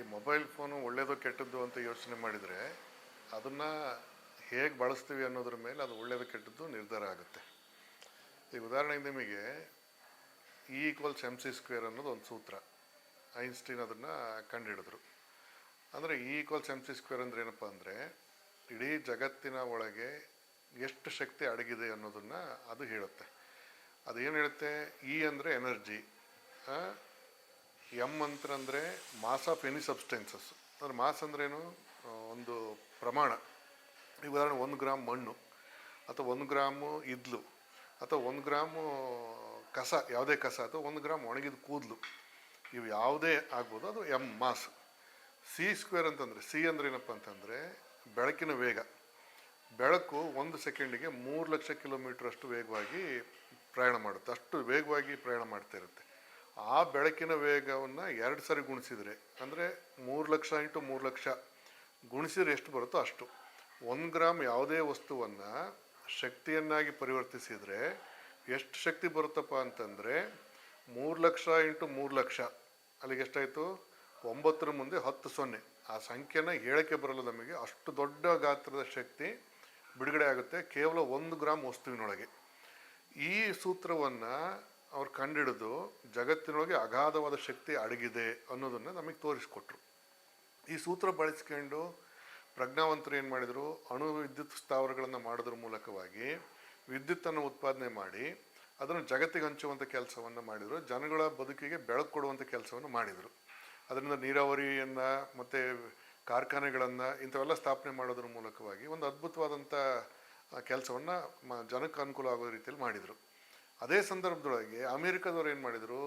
ಈ mobile phone ಒಳ್ಳೆಯದು ಕೆಟ್ಟದ್ದು ಅಂತ ಯೋಚನೆ ಮಾಡಿದರೆ ಅದನ್ನು ಹೇಗೆ ಬಳಸ್ತೀವಿ ಅನ್ನೋದ್ರ ಮೇಲೆ ಅದು ಒಳ್ಳೆಯದು ಕೆಟ್ಟದ್ದು ನಿರ್ಧಾರ ಆಗುತ್ತೆ. ಈಗ ಉದಾಹರಣೆಗೆ ನಿಮಗೆ E=mc² ಅನ್ನೋದು ಒಂದು ಸೂತ್ರ. ಐನ್ಸ್ಟೀನ್ ಅದನ್ನು ಕಂಡುಹಿಡಿದ್ರು. ಅಂದರೆ E=mc² ಅಂದರೆ ಏನಪ್ಪ ಅಂದರೆ ಇಡೀ ಜಗತ್ತಿನ ಒಳಗೆ ಎಷ್ಟು ಶಕ್ತಿ ಅಡಗಿದೆ ಅನ್ನೋದನ್ನು ಅದು ಹೇಳುತ್ತೆ. ಅದೇನು ಹೇಳುತ್ತೆ? ಇ ಅಂದರೆ ಎನರ್ಜಿ, ಎಮ್ ಅಂತಂದರೆ ಮಾಸ್ ಆಫ್ ಎನಿ ಸಬ್ಸ್ಟೆನ್ಸಸ್. ಅಂದರೆ ಮಾಸ್ ಅಂದ್ರೇನು? ಒಂದು ಪ್ರಮಾಣ. ಈಗ ಉದಾಹರಣೆ 1 ಗ್ರಾಮ್ ಮಣ್ಣು ಅಥವಾ 1 ಗ್ರಾಮು ಇದ್ಲು ಅಥವಾ 1 ಗ್ರಾಮು ಕಸ, ಯಾವುದೇ ಕಸ, ಅಥವಾ 1 ಗ್ರಾಮ್ ಒಣಗಿದ ಕೂದಲು, ಇವು ಯಾವುದೇ ಆಗ್ಬೋದು, ಅದು ಎಮ್ ಮಾಸ್. C² ಅಂತಂದರೆ, ಸಿ ಅಂದರೆ ಏನಪ್ಪ ಅಂತಂದರೆ ಬೆಳಕಿನ ವೇಗ. ಬೆಳಕು 1 ಸೆಕೆಂಡಿಗೆ 3 ಲಕ್ಷ ಕಿಲೋಮೀಟ್ರ್ ಅಷ್ಟು ವೇಗವಾಗಿ ಪ್ರಯಾಣ ಮಾಡುತ್ತೆ. ಅಷ್ಟು ವೇಗವಾಗಿ ಪ್ರಯಾಣ ಮಾಡ್ತಾ ಇರುತ್ತೆ. ಆ ಬೆಳಕಿನ ವೇಗವನ್ನು 2 ಸರಿ ಗುಣಿಸಿದರೆ, ಅಂದರೆ 3 ಲಕ್ಷ ಇಂಟು 3 ಲಕ್ಷ ಗುಣಿಸಿದ್ರೆ ಎಷ್ಟು ಬರುತ್ತೋ ಅಷ್ಟು. 1 ಗ್ರಾಮ್ ಯಾವುದೇ ವಸ್ತುವನ್ನು ಶಕ್ತಿಯನ್ನಾಗಿ ಪರಿವರ್ತಿಸಿದರೆ ಎಷ್ಟು ಶಕ್ತಿ ಬರುತ್ತಪ್ಪ ಅಂತಂದರೆ 3 ಲಕ್ಷ ಇಂಟು 3 ಲಕ್ಷ, ಅಲ್ಲಿಗೆ ಎಷ್ಟಾಯಿತು? 9 ಮುಂದೆ 10 ಸೊನ್ನೆ. ಆ ಸಂಖ್ಯೆನ ಹೇಳಕ್ಕೆ ಬರಲ್ಲ ನಮಗೆ. ಅಷ್ಟು ದೊಡ್ಡ ಗಾತ್ರದ ಶಕ್ತಿ ಬಿಡುಗಡೆ ಆಗುತ್ತೆ ಕೇವಲ 1 ಗ್ರಾಮ್ ವಸ್ತುವಿನೊಳಗೆ. ಈ ಸೂತ್ರವನ್ನು ಅವ್ರು ಕಂಡುಹಿಡಿದು ಜಗತ್ತಿನೊಳಗೆ ಅಗಾಧವಾದ ಶಕ್ತಿ ಅಡಗಿದೆ ಅನ್ನೋದನ್ನು ನಮಗೆ ತೋರಿಸ್ಕೊಟ್ರು. ಈ ಸೂತ್ರ ಬಳಸ್ಕೊಂಡು ಪ್ರಜ್ಞಾವಂತರು ಏನು ಮಾಡಿದರು? ಅಣು ವಿದ್ಯುತ್ ಸ್ಥಾವರಗಳನ್ನು ಮಾಡೋದ್ರ ಮೂಲಕವಾಗಿ ವಿದ್ಯುತ್ತನ್ನು ಉತ್ಪಾದನೆ ಮಾಡಿ ಅದನ್ನು ಜಗತ್ತಿಗೆ ಹಂಚುವಂಥ ಕೆಲಸವನ್ನು ಮಾಡಿದರು. ಜನಗಳ ಬದುಕಿಗೆ ಬೆಳಕು ಕೊಡುವಂಥ ಕೆಲಸವನ್ನು ಮಾಡಿದರು. ಅದರಿಂದ ನೀರಾವರಿಯನ್ನು ಮತ್ತು ಕಾರ್ಖಾನೆಗಳನ್ನು ಇಂಥವೆಲ್ಲ ಸ್ಥಾಪನೆ ಮಾಡೋದ್ರ ಮೂಲಕವಾಗಿ ಒಂದು ಅದ್ಭುತವಾದಂಥ ಕೆಲಸವನ್ನು ಜನಕ್ಕೆ ಅನುಕೂಲ ಆಗೋ ರೀತಿಯಲ್ಲಿ ಮಾಡಿದರು. ಅದೇ ಸಂದರ್ಭದೊಳಗೆ ಅಮೇರಿಕಾದವ್ರು ಏನು ಮಾಡಿದರು?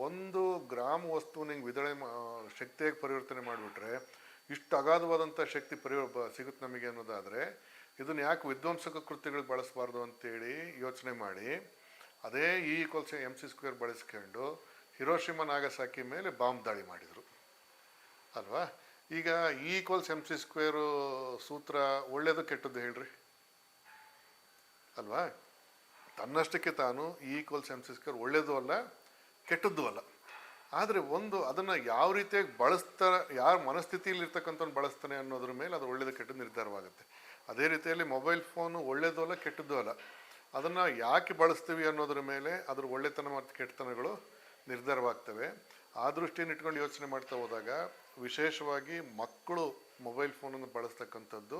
1 ಗ್ರಾಮ್ ವಸ್ತುವನ್ನು ಹಿಂಗೆ ಶಕ್ತಿಯಾಗಿ ಪರಿವರ್ತನೆ ಮಾಡಿಬಿಟ್ರೆ ಇಷ್ಟು ಅಗಾಧವಾದಂಥ ಶಕ್ತಿ ಸಿಗುತ್ತೆ ನಮಗೆ ಅನ್ನೋದಾದರೆ ಇದನ್ನು ಯಾಕೆ ವಿಧ್ವಂಸಕ ಕೃತ್ಯಗಳಿಗೆ ಬಳಸಬಾರ್ದು ಅಂತೇಳಿ ಯೋಚನೆ ಮಾಡಿ ಅದೇ E=mc² ಬಳಸ್ಕೊಂಡು ಹಿರೋಶಿಮಾ ನಾಗಸಾಕಿ ಮೇಲೆ ಬಾಂಬ್ ದಾಳಿ ಮಾಡಿದರು ಅಲ್ವಾ? ಈಗ E=mc² ಸೂತ್ರ ಒಳ್ಳೆಯದು ಕೆಟ್ಟದ್ದು ಹೇಳ್ರಿ ಅಲ್ವಾ? ತನ್ನಷ್ಟಕ್ಕೆ ತಾನು E=mc² ಒಳ್ಳೆಯದು ಅಲ್ಲ, ಕೆಟ್ಟದ್ದು ಅಲ್ಲ. ಆದರೆ ಅದನ್ನು ಯಾವ ರೀತಿಯಾಗಿ ಬಳಸ್ತಾರೆ, ಯಾರ ಮನಸ್ಥಿತಿಯಲ್ಲಿ ಇರ್ತಕ್ಕಂಥವ್ನು ಬಳಸ್ತಾನೆ ಅನ್ನೋದ್ರ ಮೇಲೆ ಅದು ಒಳ್ಳೆಯದು ಕೆಟ್ಟದ್ದು ನಿರ್ಧಾರವಾಗುತ್ತೆ. ಅದೇ ರೀತಿಯಲ್ಲಿ ಮೊಬೈಲ್ ಫೋನು ಒಳ್ಳೆಯದು ಅಲ್ಲ, ಕೆಟ್ಟದ್ದು ಅಲ್ಲ. ಅದನ್ನು ಯಾಕೆ ಬಳಸ್ತೀವಿ ಅನ್ನೋದ್ರ ಮೇಲೆ ಅದ್ರ ಒಳ್ಳೆತನ ಮತ್ತು ಕೆಟ್ಟತನಗಳು ನಿರ್ಧಾರವಾಗ್ತವೆ. ಆ ದೃಷ್ಟಿಯನ್ನು ಇಟ್ಕೊಂಡು ಯೋಚನೆ ಮಾಡ್ತಾ ಹೋದಾಗ ವಿಶೇಷವಾಗಿ ಮಕ್ಕಳು ಮೊಬೈಲ್ ಫೋನನ್ನು ಬಳಸ್ತಕ್ಕಂಥದ್ದು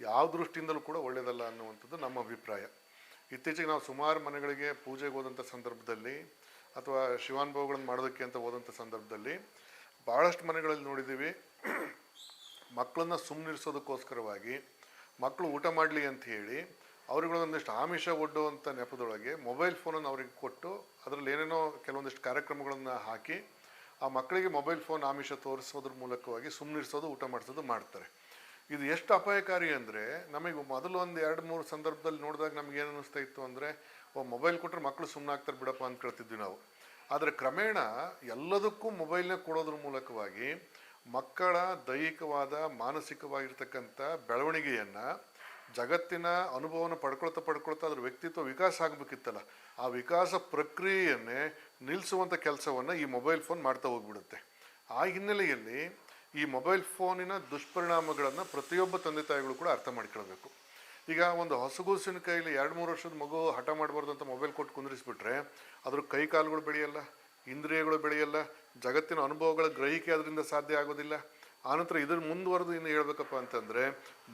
ಯಾವ ದೃಷ್ಟಿಯಿಂದಲೂ ಕೂಡ ಒಳ್ಳೆಯದಲ್ಲ ಅನ್ನುವಂಥದ್ದು ನಮ್ಮ ಅಭಿಪ್ರಾಯ. ಇತ್ತೀಚೆಗೆ ನಾವು ಸುಮಾರು ಮನೆಗಳಿಗೆ ಪೂಜೆಗೆ ಹೋದಂಥ ಸಂದರ್ಭದಲ್ಲಿ ಅಥವಾ ಶಿವಾನುಭವಗಳನ್ನು ಮಾಡೋದಕ್ಕೆ ಅಂತ ಹೋದಂಥ ಸಂದರ್ಭದಲ್ಲಿ ಭಾಳಷ್ಟು ಮನೆಗಳಲ್ಲಿ ನೋಡಿದ್ದೀವಿ, ಮಕ್ಕಳನ್ನ ಸುಮ್ಮನಿರಿಸೋದಕ್ಕೋಸ್ಕರವಾಗಿ ಮಕ್ಕಳು ಊಟ ಮಾಡಲಿ ಅಂತ ಹೇಳಿ ಅವ್ರಿಗೊಂದಿಷ್ಟು ಆಮಿಷ ಒಡ್ಡುವಂಥ ನೆಪದೊಳಗೆ ಮೊಬೈಲ್ ಫೋನನ್ನು ಅವ್ರಿಗೆ ಕೊಟ್ಟು ಅದರಲ್ಲಿ ಏನೇನೋ ಕೆಲವೊಂದಿಷ್ಟು ಕಾರ್ಯಕ್ರಮಗಳನ್ನು ಹಾಕಿ ಆ ಮಕ್ಕಳಿಗೆ ಮೊಬೈಲ್ ಫೋನ್ ಆಮಿಷ ತೋರಿಸೋದ್ರ ಮೂಲಕವಾಗಿ ಸುಮ್ಮನಿರಿಸೋದು, ಊಟ ಮಾಡಿಸೋದು ಮಾಡ್ತಾರೆ. ಇದು ಎಷ್ಟು ಅಪಾಯಕಾರಿ ಅಂದರೆ ನಮಗೆ ಮೊದಲು ಒಂದು 2-3 ಸಂದರ್ಭದಲ್ಲಿ ನೋಡಿದಾಗ ನಮಗೇನು ಅನ್ನಿಸ್ತಾ ಇತ್ತು ಅಂದರೆ ಮೊಬೈಲ್ ಕೊಟ್ಟರೆ ಮಕ್ಕಳು ಸುಮ್ಮನಾಗ್ತಾರೆ ಬಿಡಪ್ಪ ಅಂತ ಕೇಳ್ತಿದ್ವಿ ನಾವು. ಆದರೆ ಕ್ರಮೇಣ ಎಲ್ಲದಕ್ಕೂ ಮೊಬೈಲ್ನ ಕೊಡೋದ್ರ ಮೂಲಕವಾಗಿ ಮಕ್ಕಳ ದೈಹಿಕವಾದ ಮಾನಸಿಕವಾಗಿರ್ತಕ್ಕಂಥ ಬೆಳವಣಿಗೆಯನ್ನು, ಜಗತ್ತಿನ ಅನುಭವವನ್ನು ಪಡ್ಕೊಳ್ತಾ ಅದ್ರ ವ್ಯಕ್ತಿತ್ವ ವಿಕಾಸ ಆಗಬೇಕಿತ್ತಲ್ಲ, ಆ ವಿಕಾಸ ಪ್ರಕ್ರಿಯೆಯನ್ನೇ ನಿಲ್ಲಿಸುವಂಥ ಕೆಲಸವನ್ನು ಈ ಮೊಬೈಲ್ ಫೋನ್ ಮಾಡ್ತಾ ಹೋಗ್ಬಿಡುತ್ತೆ. ಆ ಹಿನ್ನೆಲೆಯಲ್ಲಿ ಈ ಮೊಬೈಲ್ ಫೋನಿನ ದುಷ್ಪರಿಣಾಮಗಳನ್ನು ಪ್ರತಿಯೊಬ್ಬ ತಂದೆ ತಾಯಿಗಳು ಕೂಡ ಅರ್ಥ ಮಾಡ್ಕೊಳ್ಬೇಕು. ಈಗ ಒಂದು ಹೊಸಗೂಸಿನ ಕೈಲಿ 2-3 ವರ್ಷದ ಮಗು ಹಠ ಮಾಡಬಾರ್ದು ಅಂತ ಮೊಬೈಲ್ ಕೊಟ್ಟು ಕುಂದಿರಿಸ್ಬಿಟ್ರೆ ಅದ್ರ ಕೈ ಕಾಲುಗಳು ಬೆಳೆಯಲ್ಲ, ಇಂದ್ರಿಯಗಳು ಬೆಳೆಯಲ್ಲ, ಜಗತ್ತಿನ ಅನುಭವಗಳ ಗ್ರಹಿಕೆ ಅದರಿಂದ ಸಾಧ್ಯ ಆಗೋದಿಲ್ಲ. ಆನಂತರ ಇದ್ರ ಮುಂದುವರೆದು ಇನ್ನು ಹೇಳ್ಬೇಕಪ್ಪ ಅಂತಂದರೆ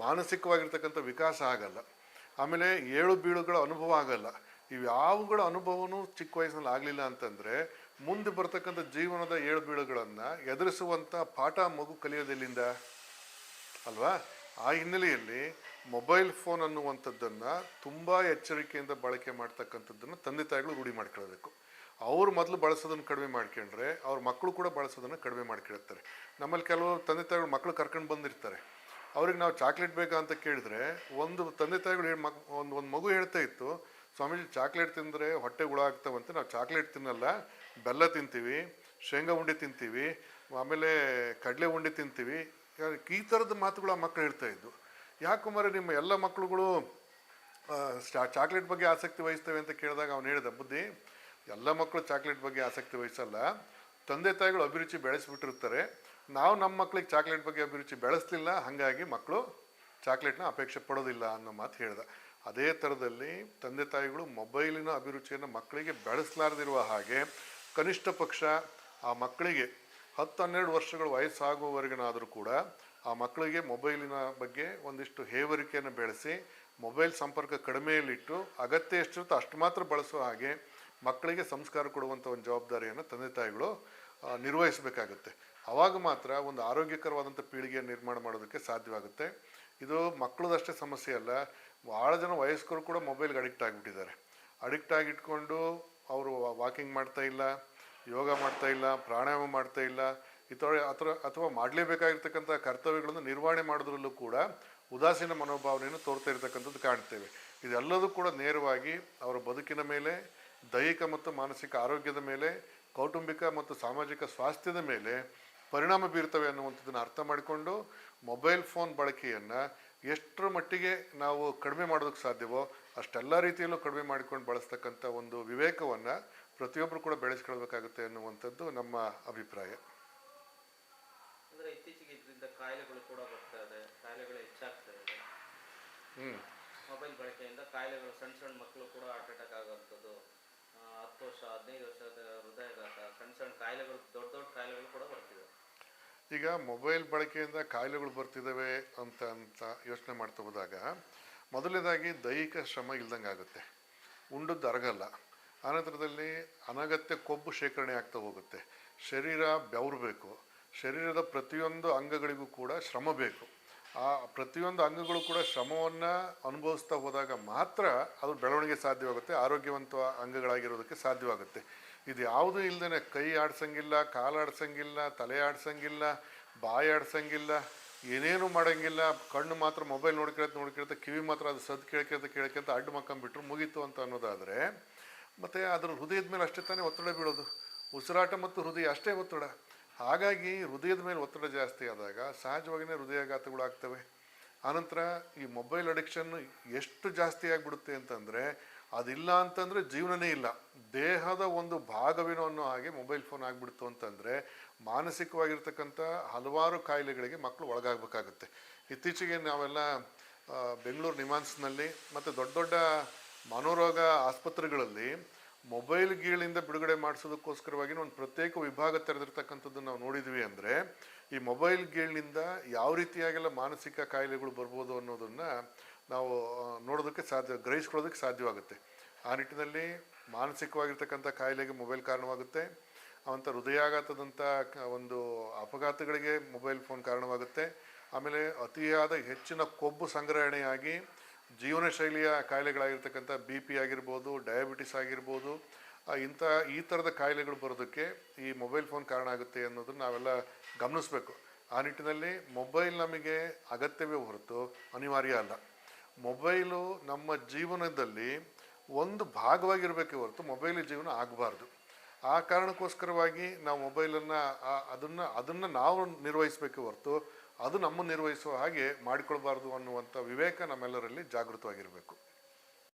ಮಾನಸಿಕವಾಗಿರ್ತಕ್ಕಂಥ ವಿಕಾಸ ಆಗಲ್ಲ, ಆಮೇಲೆ ಏಳು ಬೀಳುಗಳ ಅನುಭವ ಆಗಲ್ಲ. ಇವ್ಯಾವುಗಳ ಅನುಭವನೂ ಚಿಕ್ಕ ವಯಸ್ಸಿನಲ್ಲಿ ಆಗಲಿಲ್ಲ ಅಂತಂದರೆ ಮುಂದೆ ಬರ್ತಕ್ಕಂಥ ಜೀವನದ ಏಳು ಬೀಳುಗಳನ್ನು ಎದುರಿಸುವಂಥ ಪಾಠ ಮಗು ಕಲಿಯೋದೆಲ್ಲಿಂದ ಅಲ್ವಾ? ಆ ಹಿನ್ನೆಲೆಯಲ್ಲಿ ಮೊಬೈಲ್ ಫೋನ್ ಅನ್ನುವಂಥದ್ದನ್ನು ತುಂಬ ಎಚ್ಚರಿಕೆಯಿಂದ ಬಳಕೆ ಮಾಡ್ತಕ್ಕಂಥದ್ದನ್ನು ತಂದೆ ತಾಯಿಗಳು ರೂಢಿ ಮಾಡ್ಕೊಳ್ಬೇಕು. ಅವರು ಮೊದಲು ಬಳಸೋದನ್ನು ಕಡಿಮೆ ಮಾಡ್ಕೊಂಡ್ರೆ ಅವ್ರ ಮಕ್ಕಳು ಕೂಡ ಬಳಸೋದನ್ನು ಕಡಿಮೆ ಮಾಡ್ಕೊಳ್ತಾರೆ. ನಮ್ಮಲ್ಲಿ ಕೆಲವು ತಂದೆ ತಾಯಿಗಳು ಮಕ್ಕಳು ಕರ್ಕೊಂಡು ಬಂದಿರ್ತಾರೆ, ಅವ್ರಿಗೆ ನಾವು ಚಾಕ್ಲೇಟ್ ಬೇಕಾ ಅಂತ ಕೇಳಿದ್ರೆ ಒಂದು ತಂದೆ ತಾಯಿಗಳು ಒಂದು ಮಗು ಹೇಳ್ತಾ ಇತ್ತು, ಸ್ವಾಮೀಜಿ ಚಾಕ್ಲೇಟ್ ತಿಂದರೆ ಹೊಟ್ಟೆ ಹುಳ ಆಗ್ತಾವಂತೆ, ನಾವು ಚಾಕ್ಲೇಟ್ ತಿನ್ನಲ್ಲ, ಬೆಲ್ಲ ತಿಂತೀವಿ, ಶೇಂಗಾ ಉಂಡೆ ತಿಂತೀವಿ, ಆಮೇಲೆ ಕಡಲೆ ಉಂಡೆ ತಿಂತೀವಿ. ಈ ಥರದ ಮಾತುಗಳು ಆ ಮಕ್ಕಳು ಹೇಳ್ತಾ ಇದ್ದು. ಯಾಕಂದ್ರೆ ನಿಮ್ಮ ಎಲ್ಲ ಮಕ್ಕಳುಗಳು ಚಾಕ್ಲೇಟ್ ಬಗ್ಗೆ ಆಸಕ್ತಿ ವಹಿಸ್ತೇವೆ ಅಂತ ಕೇಳಿದಾಗ ಅವ್ನು ಹೇಳಿದ, ಬುದ್ಧಿ ಎಲ್ಲ ಮಕ್ಕಳು ಚಾಕ್ಲೇಟ್ ಬಗ್ಗೆ ಆಸಕ್ತಿ ವಹಿಸಲ್ಲ, ತಂದೆ ತಾಯಿಗಳು ಅಭಿರುಚಿ ಬೆಳೆಸಿಬಿಟ್ಟಿರ್ತಾರೆ, ನಾವು ನಮ್ಮ ಮಕ್ಳಿಗೆ ಚಾಕ್ಲೇಟ್ ಬಗ್ಗೆ ಅಭಿರುಚಿ ಬೆಳೆಸಲಿಲ್ಲ, ಹಾಗಾಗಿ ಮಕ್ಕಳು ಚಾಕ್ಲೇಟ್ನ ಅಪೇಕ್ಷೆ ಪಡೋದಿಲ್ಲ ಅನ್ನೋ ಮಾತು ಹೇಳ್ದೆ. ಅದೇ ಥರದಲ್ಲಿ ತಂದೆ ತಾಯಿಗಳು ಮೊಬೈಲಿನ ಅಭಿರುಚಿಯನ್ನು ಮಕ್ಕಳಿಗೆ ಬೆಳೆಸಲಾರದಿರುವ ಹಾಗೆ ಕನಿಷ್ಠ ಪಕ್ಷ ಆ ಮಕ್ಕಳಿಗೆ 10-12 ವರ್ಷಗಳ ವಯಸ್ಸಾಗುವವರೆಗಿನಾದರೂ ಕೂಡ ಆ ಮಕ್ಕಳಿಗೆ ಮೊಬೈಲಿನ ಬಗ್ಗೆ ಒಂದಿಷ್ಟು ಹೇವರಿಕೆಯನ್ನು ಬೆಳೆಸಿ ಮೊಬೈಲ್ ಸಂಪರ್ಕ ಕಡಿಮೆಯಲ್ಲಿಟ್ಟು ಅಗತ್ಯ ಎಷ್ಟಿರುತ್ತೋ ಅಷ್ಟು ಮಾತ್ರ ಬಳಸೋ ಹಾಗೆ ಮಕ್ಕಳಿಗೆ ಸಂಸ್ಕಾರ ಕೊಡುವಂಥ ಒಂದು ಜವಾಬ್ದಾರಿಯನ್ನು ತಂದೆ ತಾಯಿಗಳು ನಿರ್ವಹಿಸಬೇಕಾಗುತ್ತೆ. ಆವಾಗ ಮಾತ್ರ ಒಂದು ಆರೋಗ್ಯಕರವಾದಂಥ ಪೀಳಿಗೆಯನ್ನು ನಿರ್ಮಾಣ ಮಾಡೋದಕ್ಕೆ ಸಾಧ್ಯವಾಗುತ್ತೆ. ಇದು ಮಕ್ಕಳದಷ್ಟೇ ಸಮಸ್ಯೆ ಅಲ್ಲ, ಭಾಳ ಜನ ವಯಸ್ಕರು ಕೂಡ ಮೊಬೈಲ್ಗೆ ಅಡಿಕ್ಟ್ ಆಗಿಬಿಟ್ಟಿದ್ದಾರೆ. ಅಡಿಕ್ಟ್ ಆಗಿಟ್ಕೊಂಡು ಅವರು ವಾಕಿಂಗ್ ಮಾಡ್ತಾ ಇಲ್ಲ, ಯೋಗ ಮಾಡ್ತಾ ಇಲ್ಲ, ಪ್ರಾಣಾಯಾಮ ಮಾಡ್ತಾ ಇಲ್ಲ, ಅಥವಾ ಮಾಡಲೇಬೇಕಾಗಿರ್ತಕ್ಕಂಥ ಕರ್ತವ್ಯಗಳನ್ನು ನಿರ್ವಹಣೆ ಮಾಡೋದ್ರಲ್ಲೂ ಕೂಡ ಉದಾಸೀನ ಮನೋಭಾವನೆಯನ್ನು ತೋರ್ತಾ ಇರತಕ್ಕಂಥದ್ದು ಕಾಣ್ತೇವೆ. ಇದೆಲ್ಲದೂ ಕೂಡ ನೇರವಾಗಿ ಅವರ ಬದುಕಿನ ಮೇಲೆ, ದೈಹಿಕ ಮತ್ತು ಮಾನಸಿಕ ಆರೋಗ್ಯದ ಮೇಲೆ, ಕೌಟುಂಬಿಕ ಮತ್ತು ಸಾಮಾಜಿಕ ಸ್ವಾಸ್ಥ್ಯದ ಮೇಲೆ ಪರಿಣಾಮ ಬೀರ್ತವೆ ಅನ್ನುವಂಥದ್ದನ್ನು ಅರ್ಥ ಮಾಡಿಕೊಂಡು ಮೊಬೈಲ್ ಫೋನ್ ಬಳಕೆಯನ್ನು ಎಷ್ಟರ ಮಟ್ಟಿಗೆ ನಾವು ಕಡಿಮೆ ಮಾಡೋದಕ್ಕೆ ಸಾಧ್ಯವೋ ಅಷ್ಟೆಲ್ಲ ರೀತಿಯಲ್ಲೂ ಕಡಿಮೆ ಮಾಡಿಕೊಂಡು ಬಳಸ್ತಕ್ಕಂಥ ಒಂದು ವಿವೇಕವನ್ನು ಪ್ರತಿಯೊಬ್ಬರು ಕೂಡ ಬೆಳೆಸ್ಕೊಳ್ಬೇಕಾಗುತ್ತೆ ಅನ್ನುವಂಥದ್ದು ನಮ್ಮ ಅಭಿಪ್ರಾಯ. ಅಂದರೆ ಇತ್ತೀಚೆಗೆ ಇದರಿಂದ ಕಾಯಿಲೆಗಳು ಕೂಡ ಬರ್ತಾ ಇದೆ, ಕಾಯಿಲೆಗಳು ಹೆಚ್ಚಾಗ್ತಾ ಇದೆ. ಮೊಬೈಲ್ ಬಳಕೆಯಿಂದ ಕಾಯಿಲೆಗಳು, ಸಣ್ಣ ಸಣ್ಣ ಮಕ್ಕಳು ಕೂಡ ಹಾರ್ಟ್ ಅಟ್ಯಾಕ್ ಆಗುವಂಥದ್ದು, 10 ವರ್ಷ 15 ವರ್ಷದ ಹೃದಯಾಘಾತ, ಸಣ್ಣ ಸಣ್ಣ ಕಾಯಿಲೆಗಳು, ದೊಡ್ಡ ದೊಡ್ಡ ಕಾಯಿಲೆಗಳು ಕೂಡ ಬರ್ತಿದೆ. ಈಗ ಮೊಬೈಲ್ ಬಳಕೆಯಿಂದ ಕಾಯಿಲೆಗಳು ಬರ್ತಿದ್ದಾವೆ ಅಂತ ಯೋಚನೆ ಮಾಡ್ತಾ ಹೋದಾಗ ಮೊದಲನೇದಾಗಿ ದೈಹಿಕ ಶ್ರಮ ಇಲ್ದಂಗೆ ಆಗುತ್ತೆ, ಉಂಡದ್ದು ಅರಗಲ್ಲ. ಆನಂತರದಲ್ಲಿ ಅನಗತ್ಯ ಕೊಬ್ಬು ಶೇಖರಣೆ ಆಗ್ತಾ ಹೋಗುತ್ತೆ, ಶರೀರ ಬೆವರಬೇಕು, ಶರೀರದ ಪ್ರತಿಯೊಂದು ಅಂಗಗಳಿಗೂ ಕೂಡ ಶ್ರಮ ಬೇಕು. ಆ ಪ್ರತಿಯೊಂದು ಅಂಗಗಳು ಕೂಡ ಶ್ರಮವನ್ನು ಅನುಭವಿಸ್ತಾ ಹೋದಾಗ ಮಾತ್ರ ಅದು ಬೆಳವಣಿಗೆ ಸಾಧ್ಯವಾಗುತ್ತೆ, ಆರೋಗ್ಯವಂತ ಅಂಗಗಳಾಗಿರೋದಕ್ಕೆ ಸಾಧ್ಯವಾಗುತ್ತೆ. ಇದು ಯಾವುದೂ ಇಲ್ಲದೇ ಕೈ ಆಡ್ಸಂಗಿಲ್ಲ, ಕಾಲು ಆಡ್ಸಂಗಿಲ್ಲ, ತಲೆ ಆಡ್ಸಂಗಿಲ್ಲ, ಬಾಯಿ ಆಡ್ಸಂಗಿಲ್ಲ, ಏನೇನು ಮಾಡೋಂಗಿಲ್ಲ, ಕಣ್ಣು ಮಾತ್ರ ಮೊಬೈಲ್ ನೋಡ್ಕೊಳ್ತಾ ಕಿವಿ ಮಾತ್ರ ಅದು ಸದ್ದು ಕೇಳ್ಕೊಂತ ಅಡ್ಡು ಮಕ್ಕಂಬಿಟ್ರು ಮುಗೀತು ಅಂತ ಅನ್ನೋದಾದರೆ, ಮತ್ತು ಅದರ ಹೃದಯದ ಮೇಲೆ ಅಷ್ಟೇ ತಾನೇ ಒತ್ತಡ ಬೀಳೋದು, ಉಸಿರಾಟ ಮತ್ತು ಹೃದಯ ಅಷ್ಟೇ ಒತ್ತಡ. ಹಾಗಾಗಿ ಹೃದಯದ ಮೇಲೆ ಒತ್ತಡ ಜಾಸ್ತಿ ಆದಾಗ ಸಹಜವಾಗಿಯೇ ಹೃದಯಾಘಾತಗಳು ಆಗ್ತವೆ. ಆನಂತರ ಈ ಮೊಬೈಲ್ ಅಡಿಕ್ಷನ್ ಎಷ್ಟು ಜಾಸ್ತಿ ಆಗಿಬಿಡುತ್ತೆ ಅಂತಂದರೆ, ಅದಿಲ್ಲ ಅಂತಂದರೆ ಜೀವನನೇ ಇಲ್ಲ, ದೇಹದ ಒಂದು ಭಾಗವೇನೋ ಅನ್ನೋ ಹಾಗೆ ಮೊಬೈಲ್ ಫೋನ್ ಆಗಿಬಿಡ್ತು ಅಂತಂದರೆ ಮಾನಸಿಕವಾಗಿರ್ತಕ್ಕಂಥ ಹಲವಾರು ಕಾಯಿಲೆಗಳಿಗೆ ಮಕ್ಕಳು ಒಳಗಾಗಬೇಕಾಗುತ್ತೆ. ಇತ್ತೀಚೆಗೆ ನಾವೆಲ್ಲ ಬೆಂಗಳೂರು ನಿಮಾನ್ಸ್ನಲ್ಲಿ ಮತ್ತು ದೊಡ್ಡ ದೊಡ್ಡ ಮನೋರೋಗ ಆಸ್ಪತ್ರೆಗಳಲ್ಲಿ ಮೊಬೈಲ್ ಗೀಳಿಂದ ಬಿಡುಗಡೆ ಮಾಡಿಸೋದಕ್ಕೋಸ್ಕರವಾಗಿ ಒಂದು ಪ್ರತ್ಯೇಕ ವಿಭಾಗ ತೆರೆದಿರ್ತಕ್ಕಂಥದ್ದು ನಾವು ನೋಡಿದ್ವಿ. ಅಂದರೆ ಈ ಮೊಬೈಲ್ ಗೀಳಿನಿಂದ ಯಾವ ರೀತಿಯಾಗೆಲ್ಲ ಮಾನಸಿಕ ಕಾಯಿಲೆಗಳು ಬರ್ಬೋದು ಅನ್ನೋದನ್ನು ನಾವು ನೋಡೋದಕ್ಕೆ ಗ್ರಹಿಸ್ಕೊಳ್ಳೋದಕ್ಕೆ ಸಾಧ್ಯವಾಗುತ್ತೆ. ಆ ನಿಟ್ಟಿನಲ್ಲಿ ಮಾನಸಿಕವಾಗಿರ್ತಕ್ಕಂಥ ಕಾಯಿಲೆಗೆ ಮೊಬೈಲ್ ಕಾರಣವಾಗುತ್ತೆ, ಅವಂಥ ಹೃದಯಾಘಾತದಂಥ ಒಂದು ಅಪಘಾತಗಳಿಗೆ ಮೊಬೈಲ್ ಫೋನ್ ಕಾರಣವಾಗುತ್ತೆ. ಆಮೇಲೆ ಅತಿಯಾದ ಹೆಚ್ಚಿನ ಕೊಬ್ಬು ಸಂಗ್ರಹಣೆಯಾಗಿ ಜೀವನ ಶೈಲಿಯ ಕಾಯಿಲೆಗಳಾಗಿರ್ತಕ್ಕಂಥ BP ಆಗಿರ್ಬೋದು, ಡಯಾಬಿಟಿಸ್ ಆಗಿರ್ಬೋದು, ಈ ಥರದ ಕಾಯಿಲೆಗಳು ಬರೋದಕ್ಕೆ ಈ ಮೊಬೈಲ್ ಫೋನ್ ಕಾರಣ ಆಗುತ್ತೆ ಅನ್ನೋದನ್ನು ನಾವೆಲ್ಲ ಗಮನಿಸಬೇಕು. ಆ ನಿಟ್ಟಿನಲ್ಲಿ ಮೊಬೈಲ್ ನಮಗೆ ಅಗತ್ಯವೇ ಹೊರತು ಅನಿವಾರ್ಯ ಅಲ್ಲ. ಮೊಬೈಲು ನಮ್ಮ ಜೀವನದಲ್ಲಿ ಒಂದು ಭಾಗವಾಗಿರಬೇಕೇ ಹೊರತು ಮೊಬೈಲ್ ಜೀವನ ಆಗಬಾರ್ದು. ಆ ಕಾರಣಕ್ಕೋಸ್ಕರವಾಗಿ ನಾವು ಮೊಬೈಲನ್ನು ಅದನ್ನು ನಾವು ನಿರ್ವಹಿಸಬೇಕೇ ಹೊರತು ಅದು ನಮ್ಮನ್ನು ನಿರ್ವಹಿಸುವ ಹಾಗೆ ಮಾಡಿಕೊಳ್ಬಾರ್ದು ಅನ್ನುವಂಥ ವಿವೇಕ ನಮ್ಮೆಲ್ಲರಲ್ಲಿ ಜಾಗೃತವಾಗಿರಬೇಕು.